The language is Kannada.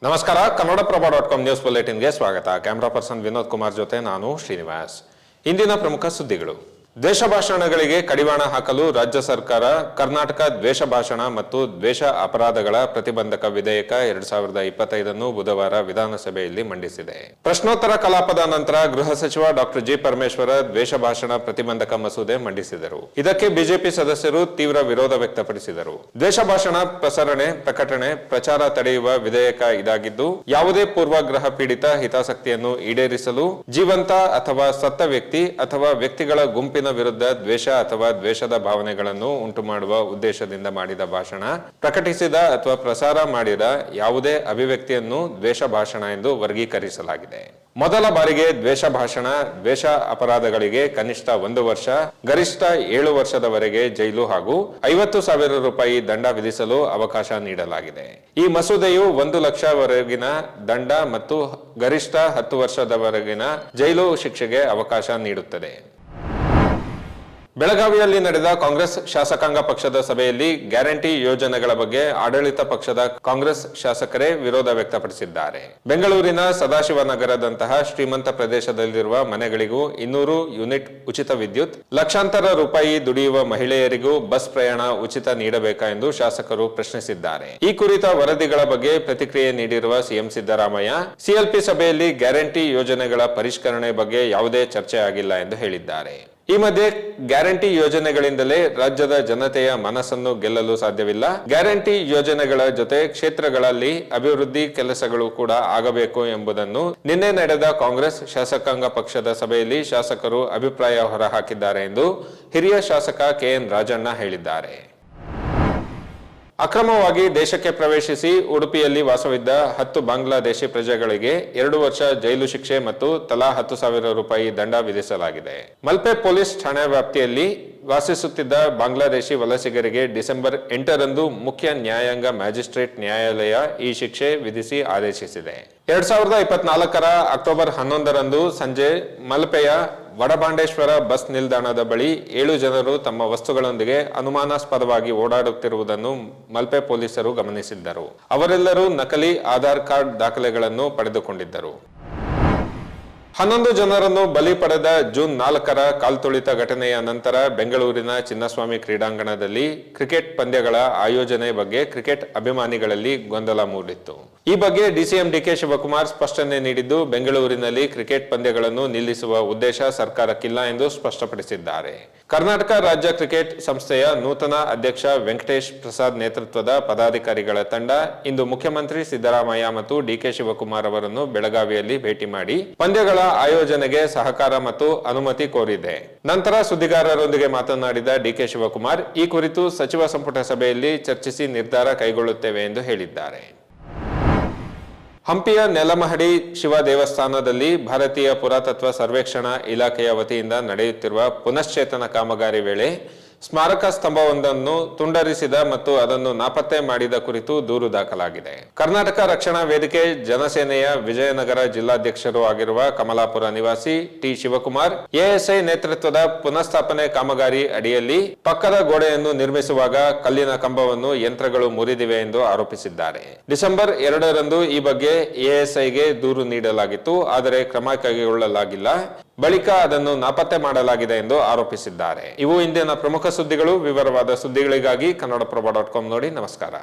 ನಮಸ್ಕಾರ. ಕನ್ನಡಪ್ರಭ.com ನ್ಯೂಸ್ ಬುಲೆಟಿನ್ಗೆ ಸ್ವಾಗತ. ಕ್ಯಾಮರಾ ಪರ್ಸನ್ ವಿನೋದ್ ಕುಮಾರ್ ಜೊತೆ ನಾನು ಶ್ರೀನಿವಾಸ್. ಇಂದಿನ ಪ್ರಮುಖ ಸುದ್ದಿಗಳು. ದ್ವೇಷ ಭಾಷಣಗಳಿಗೆ ಕಡಿವಾಣ ಹಾಕಲು ರಾಜ್ಯ ಸರ್ಕಾರ ಕರ್ನಾಟಕ ದ್ವೇಷ ಭಾಷಣ ಮತ್ತು ದ್ವೇಷ ಅಪರಾಧಗಳ ಪ್ರತಿಬಂಧಕ ವಿಧೇಯಕ 2025 ಬುಧವಾರ ವಿಧಾನಸಭೆಯಲ್ಲಿ ಮಂಡಿಸಿದೆ. ಪ್ರಶ್ನೋತ್ತರ ಕಲಾಪದ ನಂತರ ಗೃಹ ಸಚಿವ ಡಾಕ್ಟರ್ ಜಿ ಪರಮೇಶ್ವರ ದ್ವೇಷ ಭಾಷಣ ಪ್ರತಿಬಂಧಕ ಮಸೂದೆ ಮಂಡಿಸಿದರು. ಇದಕ್ಕೆ ಬಿಜೆಪಿ ಸದಸ್ಯರು ತೀವ್ರ ವಿರೋಧ ವ್ಯಕ್ತಪಡಿಸಿದರು. ದ್ವೇಷ ಭಾಷಣ ಪ್ರಸರಣೆ, ಪ್ರಕಟಣೆ, ಪ್ರಚಾರ ತಡೆಯುವ ವಿಧೇಯಕ ಇದಾಗಿದ್ದು, ಯಾವುದೇ ಪೂರ್ವಗ್ರಹ ಪೀಡಿತ ಹಿತಾಸಕ್ತಿಯನ್ನು ಈಡೇರಿಸಲು ಜೀವಂತ ಅಥವಾ ಸತ್ತ ವ್ಯಕ್ತಿ ಅಥವಾ ವ್ಯಕ್ತಿಗಳ ಗುಂಪಿನ ವಿರುದ್ಧ ದ್ವೇಷ ಅಥವಾ ದ್ವೇಷದ ಭಾವನೆಗಳನ್ನು ಉಂಟುಮಾಡುವ ಉದ್ದೇಶದಿಂದ ಮಾಡಿದ ಭಾಷಣ, ಪ್ರಕಟಿಸಿದ ಅಥವಾ ಪ್ರಸಾರ ಮಾಡಿದ ಯಾವುದೇ ಅಭಿವ್ಯಕ್ತಿಯನ್ನು ದ್ವೇಷ ಭಾಷಣ ಎಂದು ವರ್ಗೀಕರಿಸಲಾಗಿದೆ. ಮೊದಲ ಬಾರಿಗೆ ದ್ವೇಷ ಭಾಷಣ, ದ್ವೇಷ ಅಪರಾಧಗಳಿಗೆ ಕನಿಷ್ಠ 1 ವರ್ಷ, ಗರಿಷ್ಠ 7 ವರ್ಷದವರೆಗೆ ಜೈಲು ಹಾಗೂ 50,000 ರೂಪಾಯಿ ದಂಡ ವಿಧಿಸಲು ಅವಕಾಶ ನೀಡಲಾಗಿದೆ. ಈ ಮಸೂದೆಯು 1 ಲಕ್ಷವರೆಗಿನ ದಂಡ ಮತ್ತು ಗರಿಷ್ಠ 10 ವರ್ಷದವರೆಗಿನ ಜೈಲು ಶಿಕ್ಷೆಗೆ ಅವಕಾಶ ನೀಡುತ್ತದೆ. ಬೆಳಗಾವಿಯಲ್ಲಿ ನಡೆದ ಕಾಂಗ್ರೆಸ್ ಶಾಸಕಾಂಗ ಪಕ್ಷದ ಸಭೆಯಲ್ಲಿ ಗ್ಯಾರಂಟಿ ಯೋಜನೆಗಳ ಬಗ್ಗೆ ಆಡಳಿತ ಪಕ್ಷದ ಕಾಂಗ್ರೆಸ್ ಶಾಸಕರೇ ವಿರೋಧ ವ್ಯಕ್ತಪಡಿಸಿದ್ದಾರೆ. ಬೆಂಗಳೂರಿನ ಸದಾಶಿವನಗರದಂತಹ ಶ್ರೀಮಂತ ಪ್ರದೇಶದಲ್ಲಿರುವ ಮನೆಗಳಿಗೂ 200 ಯೂನಿಟ್ ಉಚಿತ ವಿದ್ಯುತ್, ಲಕ್ಷಾಂತರ ರೂಪಾಯಿ ದುಡಿಯುವ ಮಹಿಳೆಯರಿಗೂ ಬಸ್ ಪ್ರಯಾಣ ಉಚಿತ ನೀಡಬೇಕಾ ಎಂದು ಶಾಸಕರು ಪ್ರಶ್ನಿಸಿದ್ದಾರೆ. ಈ ಕುರಿತ ವರದಿಗಳ ಬಗ್ಗೆ ಪ್ರತಿಕ್ರಿಯೆ ನೀಡಿರುವ ಸಿಎಂ ಸಿದ್ದರಾಮಯ್ಯ, ಸಿಎಲ್ಪಿ ಸಭೆಯಲ್ಲಿ ಗ್ಯಾರಂಟಿ ಯೋಜನೆಗಳ ಪರಿಷ್ಕರಣೆ ಬಗ್ಗೆ ಯಾವುದೇ ಚರ್ಚೆ ಆಗಿಲ್ಲ ಎಂದು ಹೇಳಿದ್ದಾರೆ. ಈ ಮಧ್ಯೆ ಗ್ಯಾರಂಟಿ ಯೋಜನೆಗಳಿಂದಲೇ ರಾಜ್ಯದ ಜನತೆಯ ಮನಸ್ಸನ್ನು ಗೆಲ್ಲಲು ಸಾಧ್ಯವಿಲ್ಲ. ಗ್ಯಾರಂಟಿ ಯೋಜನೆಗಳ ಜೊತೆ ಕ್ಷೇತ್ರಗಳಲ್ಲಿ ಅಭಿವೃದ್ಧಿ ಕೆಲಸಗಳು ಕೂಡ ಆಗಬೇಕು ಎಂಬುದನ್ನು ನಿನ್ನೆ ನಡೆದ ಕಾಂಗ್ರೆಸ್ ಶಾಸಕಾಂಗ ಪಕ್ಷದ ಸಭೆಯಲ್ಲಿ ಶಾಸಕರು ಅಭಿಪ್ರಾಯ ಹೊರಹಾಕಿದ್ದಾರೆ ಎಂದು ಹಿರಿಯ ಶಾಸಕ ಕೆಎನ್ ರಾಜಣ್ಣ ಹೇಳಿದ್ದಾರೆ. ಅಕ್ರಮವಾಗಿ ದೇಶಕ್ಕೆ ಪ್ರವೇಶಿಸಿ ಉಡುಪಿಯಲ್ಲಿ ವಾಸವಿದ್ದ 10 ಬಾಂಗ್ಲಾದೇಶಿ ಪ್ರಜೆಗಳಿಗೆ 2 ವರ್ಷ ಜೈಲು ಶಿಕ್ಷೆ ಮತ್ತು ತಲಾ 10,000 ರೂಪಾಯಿ ದಂಡ ವಿಧಿಸಲಾಗಿದೆ. ಮಲ್ಪೆ ಪೊಲೀಸ್ ಠಾಣಾ ವ್ಯಾಪ್ತಿಯಲ್ಲಿ ವಾಸಿಸುತ್ತಿದ್ದ ಬಾಂಗ್ಲಾದೇಶಿ ವಲಸಿಗರಿಗೆ ಡಿಸೆಂಬರ್ 8ರಂದು ಮುಖ್ಯ ನ್ಯಾಯಾಂಗ ಮ್ಯಾಜಿಸ್ಟ್ರೇಟ್ ನ್ಯಾಯಾಲಯ ಈ ಶಿಕ್ಷೆ ವಿಧಿಸಿ ಆದೇಶಿಸಿದೆ. 2024ರ ಅಕ್ಟೋಬರ್ 11ರಂದು ಸಂಜೆ ಮಲ್ಪೆಯ ವಡಬಾಂಡೇಶ್ವರ ಬಸ್ ನಿಲ್ದಾಣದ ಬಳಿ 7 ಜನರು ತಮ್ಮ ವಸ್ತುಗಳೊಂದಿಗೆ ಅನುಮಾನಾಸ್ಪದವಾಗಿ ಓಡಾಡುತ್ತಿರುವುದನ್ನು ಮಲ್ಪೆ ಪೊಲೀಸರು ಗಮನಿಸಿದ್ದರು. ಅವರೆಲ್ಲರೂ ನಕಲಿ ಆಧಾರ್ ಕಾರ್ಡ್ ದಾಖಲೆಗಳನ್ನು ಪಡೆದುಕೊಂಡಿದ್ದರು. 11 ಜನರನ್ನು ಬಲಿ ಪಡೆದ ಜೂನ್ 4ರ ಕಾಲ್ತುಳಿತ ಘಟನೆಯ ನಂತರ ಬೆಂಗಳೂರಿನ ಚಿನ್ನಸ್ವಾಮಿ ಕ್ರೀಡಾಂಗಣದಲ್ಲಿ ಕ್ರಿಕೆಟ್ ಪಂದ್ಯಗಳ ಆಯೋಜನೆ ಬಗ್ಗೆ ಕ್ರಿಕೆಟ್ ಅಭಿಮಾನಿಗಳಲ್ಲಿ ಗೊಂದಲ ಮೂಡಿತ್ತು. ಈ ಬಗ್ಗೆ ಡಿಸಿಎಂ ಡಿಕೆ ಶಿವಕುಮಾರ್ ಸ್ಪಷ್ಟನೆ ನೀಡಿದ್ದು, ಬೆಂಗಳೂರಿನಲ್ಲಿ ಕ್ರಿಕೆಟ್ ಪಂದ್ಯಗಳನ್ನು ನಿಲ್ಲಿಸುವ ಉದ್ದೇಶ ಸರ್ಕಾರಕ್ಕಿಲ್ಲ ಎಂದು ಸ್ಪಷ್ಟಪಡಿಸಿದ್ದಾರೆ. ಕರ್ನಾಟಕ ರಾಜ್ಯ ಕ್ರಿಕೆಟ್ ಸಂಸ್ಥೆಯ ನೂತನ ಅಧ್ಯಕ್ಷ ವೆಂಕಟೇಶ್ ಪ್ರಸಾದ್ ನೇತೃತ್ವದ ಪದಾಧಿಕಾರಿಗಳ ತಂಡ ಇಂದು ಮುಖ್ಯಮಂತ್ರಿ ಸಿದ್ದರಾಮಯ್ಯ ಮತ್ತು ಡಿಕೆ ಶಿವಕುಮಾರ್ ಅವರನ್ನು ಬೆಳಗಾವಿಯಲ್ಲಿ ಭೇಟಿ ಮಾಡಿ ಪಂದ್ಯಗಳ ಆಯೋಜನೆಗೆ ಸಹಕಾರ ಮತ್ತು ಅನುಮತಿ ಕೋರಿದೆ. ನಂತರ ಸುದ್ದಿಗಾರರೊಂದಿಗೆ ಮಾತನಾಡಿದ ಡಿಕೆ ಶಿವಕುಮಾರ್, ಈ ಕುರಿತು ಸಚಿವ ಸಂಪುಟ ಸಭೆಯಲ್ಲಿ ಚರ್ಚಿಸಿ ನಿರ್ಧಾರ ಕೈಗೊಳ್ಳುತ್ತೇವೆ ಎಂದು ಹೇಳಿದ್ದಾರೆ. ಹಂಪಿಯ ನೆಲಮಹಡಿ ಶಿವ ದೇವಸ್ಥಾನದಲ್ಲಿ ಭಾರತೀಯ ಪುರಾತತ್ವ ಸರ್ವೇಕ್ಷಣಾ ಇಲಾಖೆಯ ವತಿಯಿಂದ ನಡೆಯುತ್ತಿರುವ ಪುನಶ್ಚೇತನ ಕಾಮಗಾರಿ ವೇಳೆ ಸ್ಮಾರಕ ಸ್ತಂಭವೊಂದನ್ನು ತುಂಡರಿಸಿದ ಮತ್ತು ಅದನ್ನು ನಾಪತ್ತೆ ಮಾಡಿದ ಕುರಿತು ದೂರು ದಾಖಲಾಗಿದೆ. ಕರ್ನಾಟಕ ರಕ್ಷಣಾ ವೇದಿಕೆ ಜನಸೇನೆಯ ವಿಜಯನಗರ ಜಿಲ್ಲಾಧ್ಯಕ್ಷರು ಆಗಿರುವ ಕಮಲಾಪುರ ನಿವಾಸಿ ಟಿ ಶಿವಕುಮಾರ್ ಎಎಸ್ಐ ನೇತೃತ್ವದ ಪುನಃಸ್ಥಾಪನೆ ಕಾಮಗಾರಿ ಅಡಿಯಲ್ಲಿ ಪಕ್ಕದ ಗೋಡೆಯನ್ನು ನಿರ್ಮಿಸುವಾಗ ಕಲ್ಲಿನ ಕಂಬವನ್ನು ಯಂತ್ರಗಳು ಮುರಿದಿವೆ ಎಂದು ಆರೋಪಿಸಿದ್ದಾರೆ. ಡಿಸೆಂಬರ್ 2ರಂದು ಈ ಬಗ್ಗೆ ಎಎಸ್ಐಗೆ ದೂರು ನೀಡಲಾಗಿತ್ತು, ಆದರೆ ಕ್ರಮ ಕೈಗೊಳ್ಳಲಾಗಿಲ್ಲ. ಬಳಿಕ ಅದನ್ನು ನಾಪತ್ತೆ ಮಾಡಲಾಗಿದೆ ಎಂದು ಆರೋಪಿಸಿದ್ದಾರೆ. ಇವು ಇಂದಿನ ಪ್ರಮುಖ ಸುದ್ದಿಗಳು. ವಿವರವಾದ ಸುದ್ದಿಗಳಿಗಾಗಿ ಕನ್ನಡಪ್ರಭ.com ನೋಡಿ. ನಮಸ್ಕಾರ.